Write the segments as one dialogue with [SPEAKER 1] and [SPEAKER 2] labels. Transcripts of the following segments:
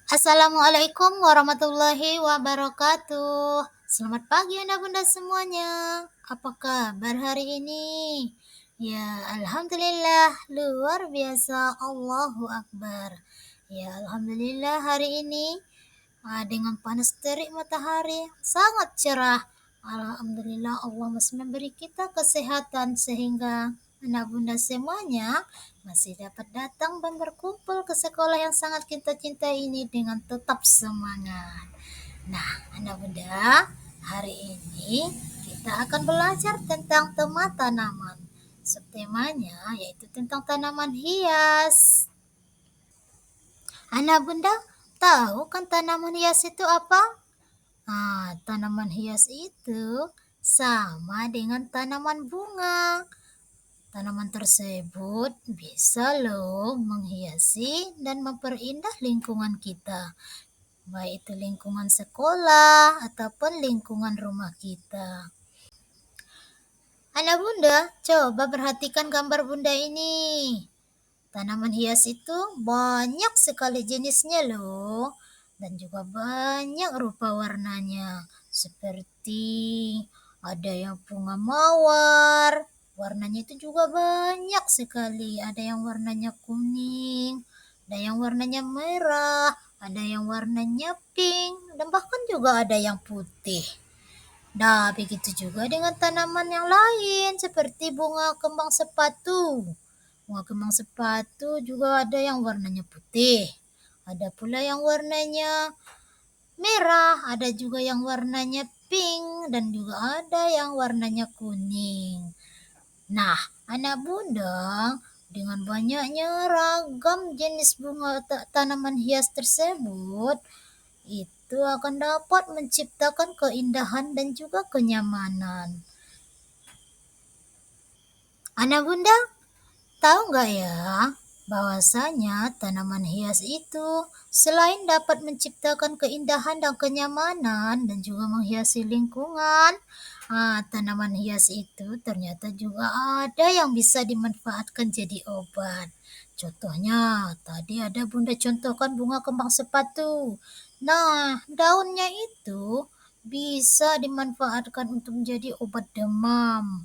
[SPEAKER 1] Assalamualaikum warahmatullahi wabarakatuh. Selamat pagi anak bunda semuanya. Apa kabar hari ini? Ya, alhamdulillah luar biasa. Allahu Akbar. Ya, alhamdulillah hari ini dengan panas terik matahari sangat cerah. Alhamdulillah Allah masih memberi kita kesehatan sehingga anak bunda semuanya masih dapat datang dan berkumpul ke sekolah yang sangat kita cintai ini dengan tetap semangat. Nah, anak bunda, hari ini kita akan belajar tentang tema tanaman. Subtemanya yaitu tentang tanaman hias. Anak bunda, tahu kan tanaman hias itu apa? Tanaman hias itu sama dengan tanaman bunga. Tanaman tersebut bisa loh menghiasi dan memperindah lingkungan kita, baik itu lingkungan sekolah ataupun lingkungan rumah kita. Anak bunda, coba perhatikan gambar bunda ini. Tanaman hias itu banyak sekali jenisnya loh, dan juga banyak rupa warnanya. Seperti ada yang bunga mawar, warnanya itu juga banyak sekali. Ada yang warnanya kuning, ada yang warnanya merah, ada yang warnanya pink, dan bahkan juga ada yang putih. Nah, begitu juga dengan tanaman yang lain seperti bunga kembang sepatu. Bunga kembang sepatu juga ada yang warnanya putih, ada pula yang warnanya merah, ada juga yang warnanya pink, dan juga ada yang warnanya kuning. Nah, anak bunda, dengan banyaknya ragam jenis bunga tanaman hias tersebut, itu akan dapat menciptakan keindahan dan juga kenyamanan. Anak bunda, tahu nggak ya, bahwasanya tanaman hias itu selain dapat menciptakan keindahan dan kenyamanan dan juga menghiasi lingkungan, tanaman hias itu ternyata juga ada yang bisa dimanfaatkan jadi obat. Contohnya, tadi ada bunda contohkan bunga kembang sepatu. Nah, daunnya itu bisa dimanfaatkan untuk menjadi obat demam.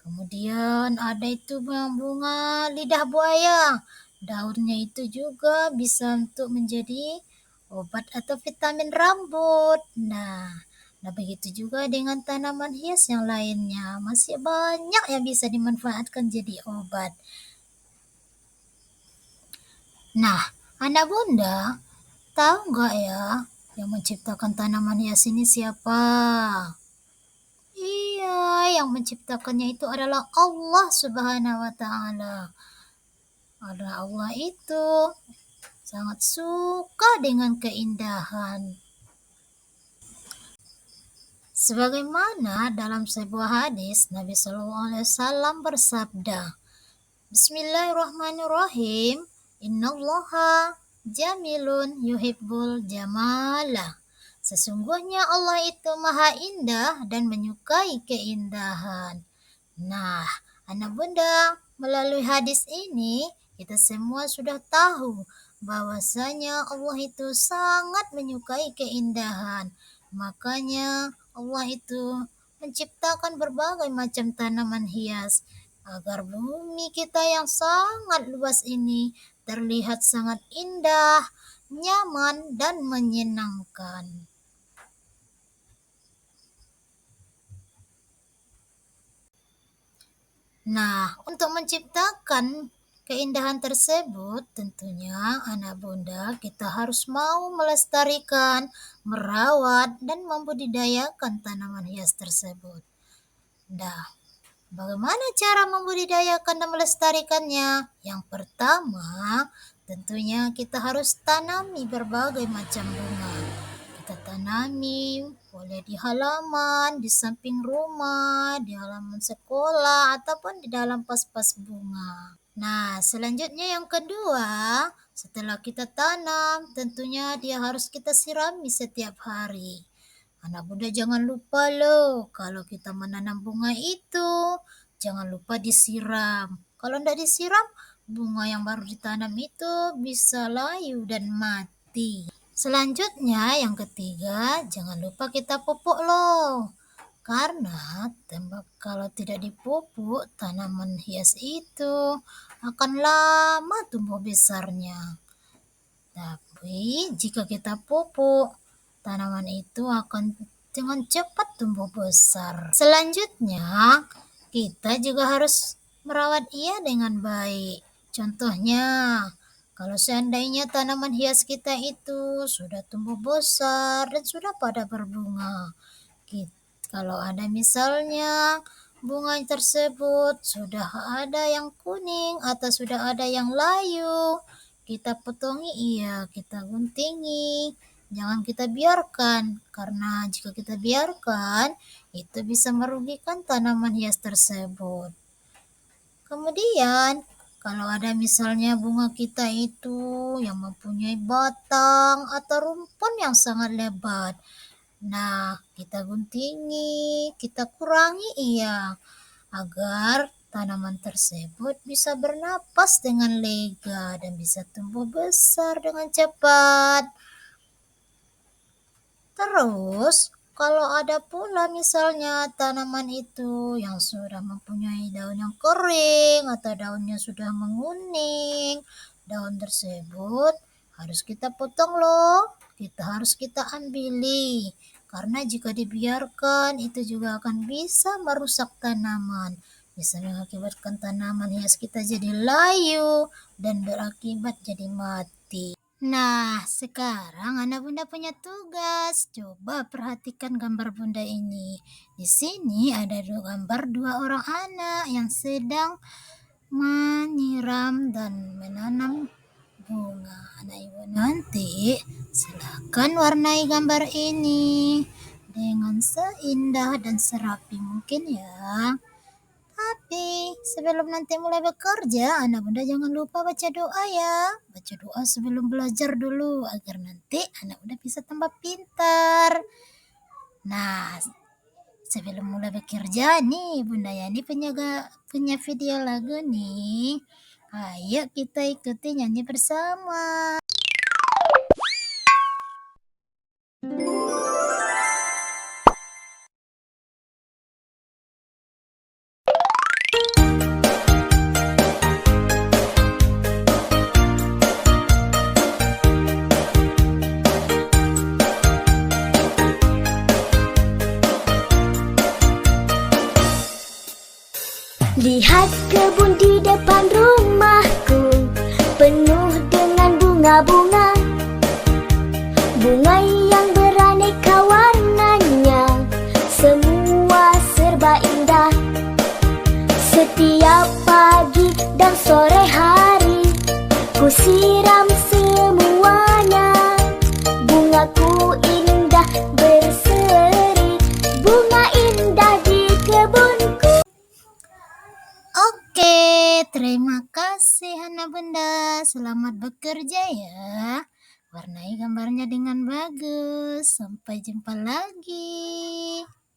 [SPEAKER 1] Kemudian ada itu bunga lidah buaya. Daunnya itu juga bisa untuk menjadi obat atau vitamin rambut. Nah, begitu juga dengan tanaman hias yang lainnya. Masih banyak yang bisa dimanfaatkan jadi obat. Nah, anak bunda, tahu nggak ya yang menciptakan tanaman hias ini siapa? Iya, yang menciptakannya itu adalah Allah Subhanahu wa Ta'ala. Allah itu sangat suka dengan keindahan. Sebagaimana dalam sebuah hadis, Nabi Shallallahu Alaihi Wasallam bersabda, Bismillahirrahmanirrahim, Innallaha jamilun yuhibbul jamala. Sesungguhnya Allah itu maha indah dan menyukai keindahan. Nah, anak bunda, melalui hadis ini kita semua sudah tahu bahwasanya Allah itu sangat menyukai keindahan. Makanya Allah itu menciptakan berbagai macam tanaman hias agar bumi kita yang sangat luas ini terlihat sangat indah, nyaman, dan menyenangkan. Nah, untuk menciptakan keindahan tersebut, tentunya anak bunda kita harus mau melestarikan, merawat, dan membudidayakan tanaman hias tersebut. Nah, bagaimana cara membudidayakan dan melestarikannya? Yang pertama, tentunya kita harus tanami berbagai macam bunga. Kita tanami boleh di halaman, di samping rumah, di halaman sekolah, ataupun di dalam pas-pas bunga. Nah, selanjutnya yang kedua, setelah kita tanam, tentunya dia harus kita sirami setiap hari. Anak bunda jangan lupa loh, kalau kita menanam bunga itu, jangan lupa disiram. Kalau tidak disiram, bunga yang baru ditanam itu bisa layu dan mati. Selanjutnya, yang ketiga, jangan lupa kita pupuk loh. Karena kalau tidak dipupuk, tanaman hias itu akan lama tumbuh besarnya. Tapi jika kita pupuk, tanaman itu akan dengan cepat tumbuh besar. Selanjutnya, kita juga harus merawat ia dengan baik. Contohnya, kalau seandainya tanaman hias kita itu sudah tumbuh besar dan sudah pada berbunga, kalau ada misalnya bunga tersebut sudah ada yang kuning atau sudah ada yang layu, kita potongi ia, kita guntingi. Jangan kita biarkan, karena jika kita biarkan, itu bisa merugikan tanaman hias tersebut. Kemudian, kalau ada misalnya bunga kita itu yang mempunyai batang atau rumpun yang sangat lebat, nah, kita guntingi, kita kurangi ia agar tanaman tersebut bisa bernapas dengan lega dan bisa tumbuh besar dengan cepat. Terus, kalau ada pula misalnya tanaman itu yang sudah mempunyai daun yang kering atau daunnya sudah menguning, daun tersebut harus kita potong loh. Harus kita ambili. Karena jika dibiarkan itu juga akan bisa merusak tanaman. Bisa mengakibatkan tanaman hias kita jadi layu dan berakibat jadi mati. Nah, sekarang anak bunda punya tugas. Coba perhatikan gambar bunda ini. Di sini ada gambar dua orang anak yang sedang menyiram dan menanam bunga. Anak ibu nanti silakan warnai gambar ini dengan seindah dan serapi mungkin ya. Tapi sebelum nanti mulai bekerja, anak bunda jangan lupa baca doa ya. Baca doa sebelum belajar dulu agar nanti anak bunda bisa tambah pintar. Nah, sebelum mulai bekerja nih, bunda Yani punya video lagu nih. Ayo kita ikuti nyanyi bersama.
[SPEAKER 2] Lihat kebun di depan rumahku, penuh dengan bunga-bunga. Bunga yang beraneka warnanya, semua serba indah. Setiap pagi dan sore hari, ku siram semuanya. Bungaku indah berseri, bunga indah di kebunku.
[SPEAKER 1] Oke, terima kasih anak bunda. Selamat bekerja ya. Warnai gambarnya dengan bagus. Sampai jumpa lagi.